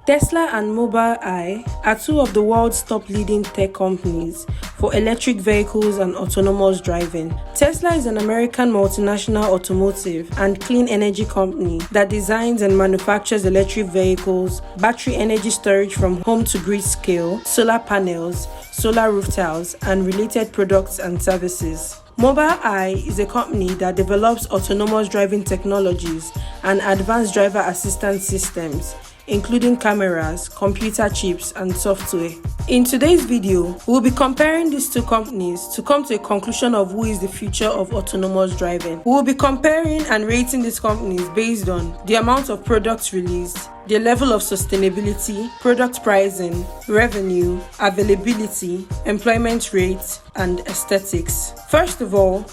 Tesla and Mobileye are two of the world's top leading tech companies for electric vehicles and autonomous driving. Tesla is an American multinational automotive and clean energy company that designs and manufactures electric vehicles, battery energy storage from home to grid scale, solar panels, solar roof tiles, and related products and services. Mobileye is a company that develops autonomous driving technologies and advanced driver assistance systems, including cameras, computer chips, and software. In today's video, we'll be comparing these two companies to come to a conclusion of who is the future of autonomous driving. We'll be comparing and rating these companies based on the amount of products released, their level of sustainability, product pricing, revenue, availability, employment rates, and aesthetics. First of all,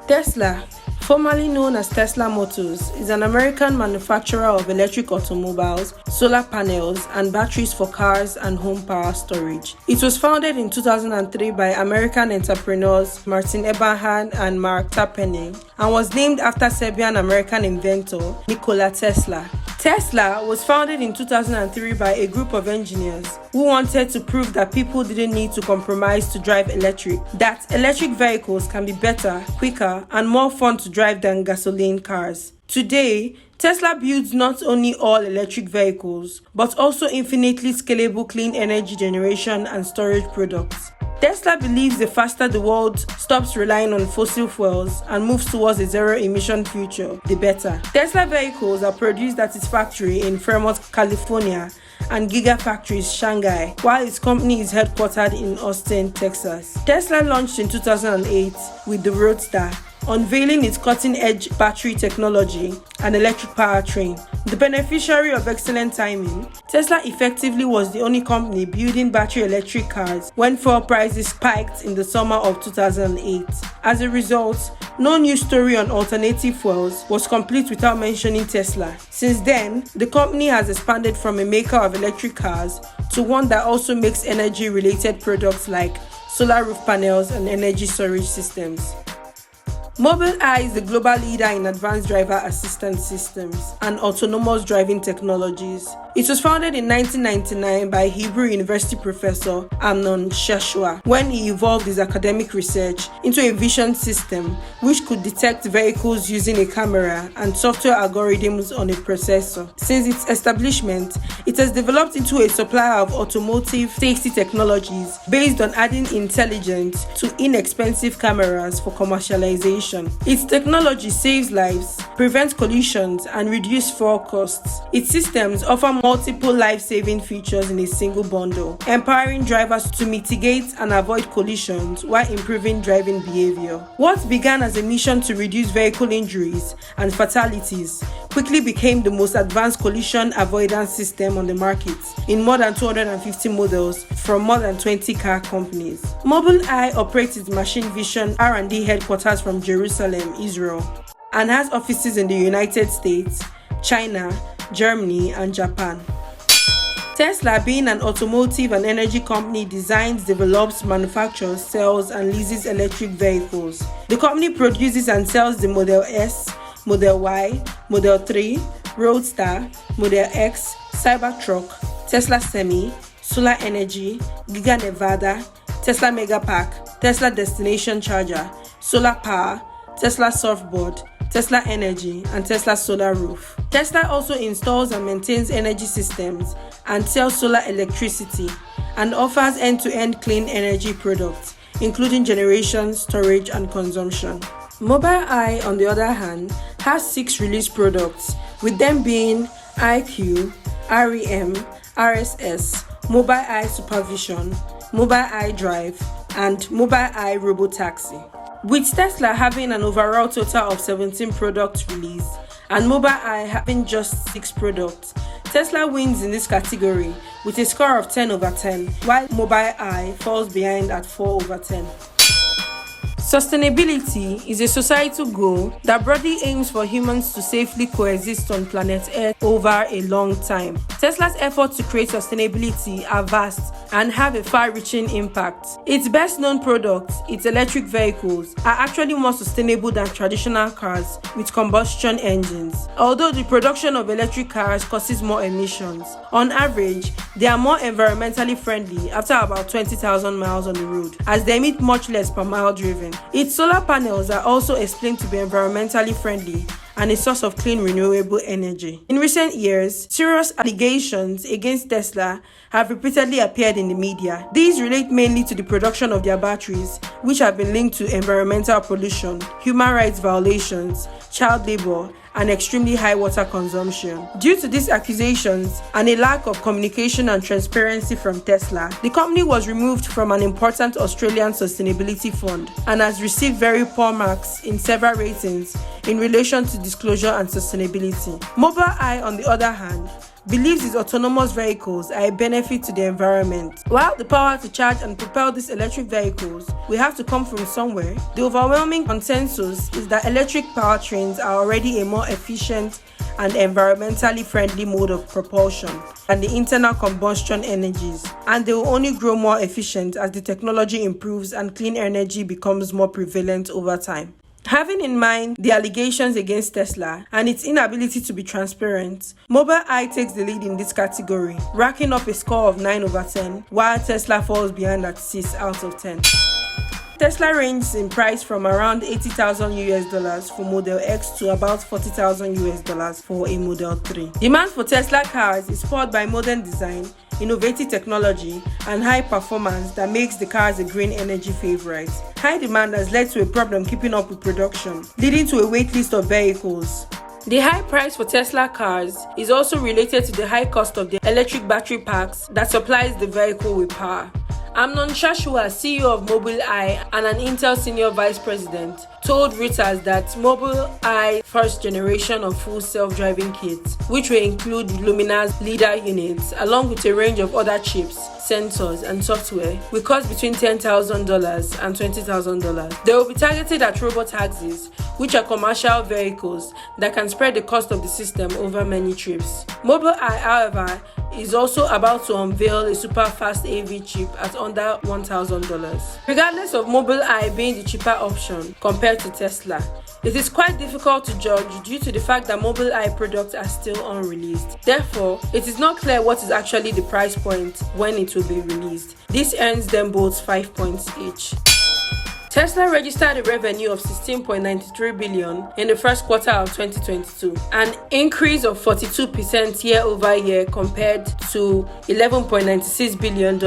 Tesla, formerly known as Tesla Motors, is an American manufacturer of electric automobiles, solar panels, and batteries for cars and home power storage. It was founded in 2003 by American entrepreneurs Martin Eberhard and Mark Tarpenning and was named after Serbian-American inventor Nikola Tesla. Tesla was founded in 2003 by a group of engineers who wanted to prove that people didn't need to compromise to drive electric, that electric vehicles can be better, quicker, and more fun to drive than gasoline cars. Today, Tesla builds not only all electric vehicles, but also infinitely scalable clean energy generation and storage products. Tesla believes the faster the world stops relying on fossil fuels and moves towards a zero-emission future, the better. Tesla vehicles are produced at its factory in Fremont, California, and Gigafactories Shanghai, while its company is headquartered in Austin, Texas. Tesla launched in 2008 with the Roadster, unveiling its cutting-edge battery technology and electric powertrain. The beneficiary of excellent timing, Tesla effectively was the only company building battery electric cars when fuel prices spiked in the summer of 2008. As a result, no news story on alternative fuels was complete without mentioning Tesla. Since then, the company has expanded from a maker of electric cars to one that also makes energy-related products like solar roof panels and energy storage systems. Mobileye is the global leader in advanced driver assistance systems and autonomous driving technologies. It was founded in 1999 by Hebrew University professor Amnon Shashua when he evolved his academic research into a vision system which could detect vehicles using a camera and software algorithms on a processor. Since its establishment, it has developed into a supplier of automotive safety technologies based on adding intelligence to inexpensive cameras for commercialization. Its technology saves lives, prevents collisions, and reduces fuel costs. Its systems offer multiple life-saving features in a single bundle, empowering drivers to mitigate and avoid collisions while improving driving behavior. What began as a mission to reduce vehicle injuries and fatalities quickly became the most advanced collision avoidance system on the market in more than 250 models from more than 20 car companies. Mobileye operates its machine vision R&D headquarters from Jerusalem, Israel, and has offices in the United States, China, Germany, and Japan. Tesla, being an automotive and energy company, designs, develops, manufactures, sells, and leases electric vehicles. The company produces and sells the Model S, Model Y, Model 3, Roadster, Model X, Cybertruck, Tesla Semi, Solar Energy, Giga Nevada, Tesla Megapack, Tesla Destination Charger, Solar Power, Tesla Surfboard, Tesla Energy, and Tesla Solar Roof. Tesla also installs and maintains energy systems and sells solar electricity and offers end-to-end clean energy products, including generation, storage, and consumption. Mobileye, on the other hand, has 6 released products, with them being IQ, REM, RSS, Mobileye Supervision, Mobileye Drive, and Mobileye Robotaxi. With Tesla having an overall total of 17 products released and Mobileye having just 6 products, Tesla wins in this category with a score of 10 over 10, while Mobileye falls behind at 4 over 10. Sustainability is a societal goal that broadly aims for humans to safely coexist on planet Earth over a long time. Tesla's efforts to create sustainability are vast and have a far-reaching impact. Its best-known products, its electric vehicles, are actually more sustainable than traditional cars with combustion engines. Although the production of electric cars causes more emissions, on average, they are more environmentally friendly after about 20,000 miles on the road, as they emit much less per mile driven. Its solar panels are also explained to be environmentally friendly and a source of clean renewable energy. In recent years, serious allegations against Tesla have repeatedly appeared in the media. These relate mainly to the production of their batteries, which have been linked to environmental pollution, human rights violations, child labor, and extremely high water consumption. Due to these accusations and a lack of communication and transparency from Tesla, the company was removed from an important Australian sustainability fund and has received very poor marks in several ratings in relation to disclosure and sustainability. Mobileye, on the other hand, believes its autonomous vehicles are a benefit to the environment. While the power to charge and propel these electric vehicles will have to come from somewhere, the overwhelming consensus is that electric powertrains are already a more efficient and environmentally friendly mode of propulsion than the internal combustion energies, and they will only grow more efficient as the technology improves and clean energy becomes more prevalent over time. Having in mind the allegations against Tesla and its inability to be transparent, Mobileye takes the lead in this category, racking up a score of 9 over 10, while Tesla falls behind at 6 out of 10. Tesla ranges in price from around $80,000 for Model X to about $40,000 for a Model 3. Demand for Tesla cars is spurred by modern design, innovative technology, and high performance that makes the cars a green energy favorite. High demand has led to a problem keeping up with production, leading to a wait list of vehicles. The high price for Tesla cars is also related to the high cost of the electric battery packs that supplies the vehicle with power. Amnon Shashua, CEO of Mobileye and an Intel senior vice president, told Reuters that Mobileye's first generation of full self-driving kits, which will include Lumina's LiDAR units, along with a range of other chips, sensors, and software, will cost between $10,000 and $20,000. They will be targeted at robotaxis, which are commercial vehicles that can spread the cost of the system over many trips. Mobileye, however, is also about to unveil a super-fast AV chip at under $1,000. Regardless of Mobileye being the cheaper option compared to Tesla, it is quite difficult to judge due to the fact that Mobileye products are still unreleased. Therefore, it is not clear what is actually the price point when it will be released. This earns them both 5 points each. Tesla registered a revenue of $16.93 billion in the first quarter of 2022, an increase of 42% year-over-year compared to $11.96 billion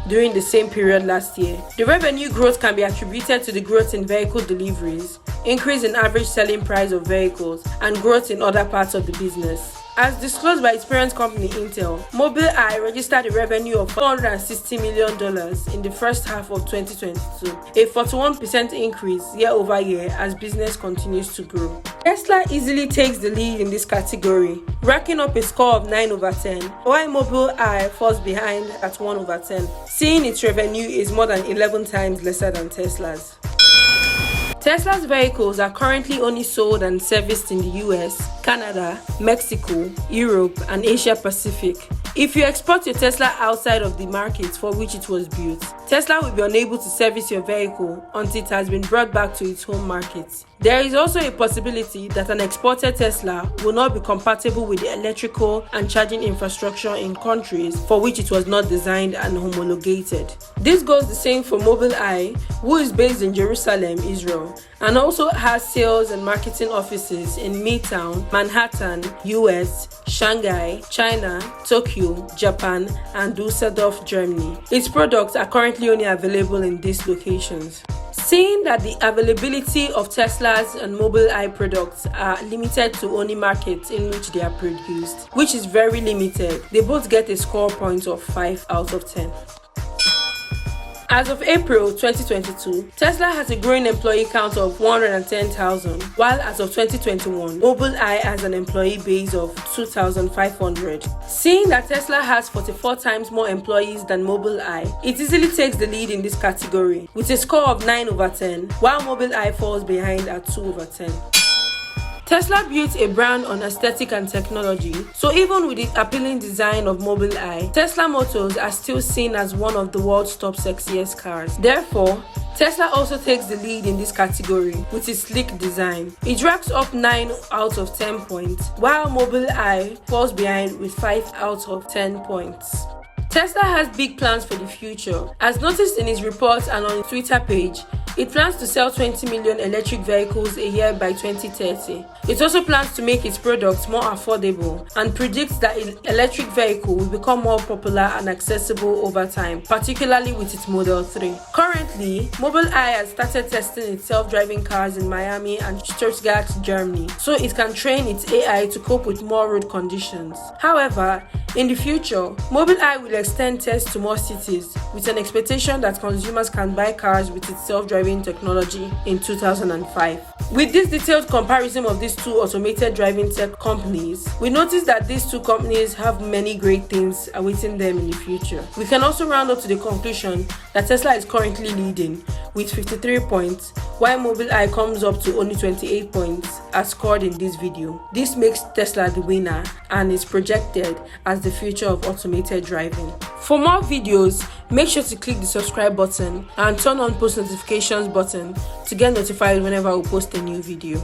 during the same period last year. The revenue growth can be attributed to the growth in vehicle deliveries, increase in average selling price of vehicles, and growth in other parts of the business. As disclosed by its parent company Intel, Mobileye registered a revenue of $460 million in the first half of 2022, a 41% increase year-over-year as business continues to grow. Tesla easily takes the lead in this category, racking up a score of 9 over 10, while Mobileye falls behind at 1 over 10, seeing its revenue is more than 11 times lesser than Tesla's. Tesla's vehicles are currently only sold and serviced in the US, Canada, Mexico, Europe, and Asia Pacific. If you export your Tesla outside of the markets for which it was built, Tesla will be unable to service your vehicle until it has been brought back to its home market. There is also a possibility that an exported Tesla will not be compatible with the electrical and charging infrastructure in countries for which it was not designed and homologated. This goes the same for Mobileye, who is based in Jerusalem, Israel, and also has sales and marketing offices in Midtown, Manhattan, US, Shanghai, China, Tokyo, Japan, and Düsseldorf, Germany. Its products are currently only available in these locations. Seeing that the availability of Tesla's and Mobileye products are limited to only markets in which they are produced, which is very limited, they both get a score point of 5 out of 10. As of April 2022, Tesla has a growing employee count of 110,000, while as of 2021, Mobileye has an employee base of 2,500. Seeing that Tesla has 44 times more employees than Mobileye, it easily takes the lead in this category, with a score of 9 over 10, while Mobileye falls behind at 2 over 10. Tesla built a brand on aesthetic and technology, so even with the appealing design of Mobileye, Tesla Motors are still seen as one of the world's top sexiest cars. Therefore, Tesla also takes the lead in this category with its sleek design. It racks up 9 out of 10 points, while Mobileye falls behind with 5 out of 10 points. Tesla has big plans for the future. As noticed in his report and on his Twitter page, it plans to sell 20 million electric vehicles a year by 2030. It also plans to make its products more affordable and predicts that electric vehicles will become more popular and accessible over time, particularly with its Model 3. Currently, Mobileye has started testing its self-driving cars in Miami and Stuttgart, Germany, so it can train its AI to cope with more road conditions. However, in the future, Mobileye will extend tests to more cities, with an expectation that consumers can buy cars with its self-driving technology in 2005. With this detailed comparison of these two automated driving tech companies, we notice that these two companies have many great things awaiting them in the future. We can also round up to the conclusion that Tesla is currently leading with 53 points, while Mobileye comes up to only 28 points as scored in this video. This makes Tesla the winner and is projected as the future of automated driving. For more videos, make sure to click the subscribe button and turn on post notifications button to get notified whenever we post a new video.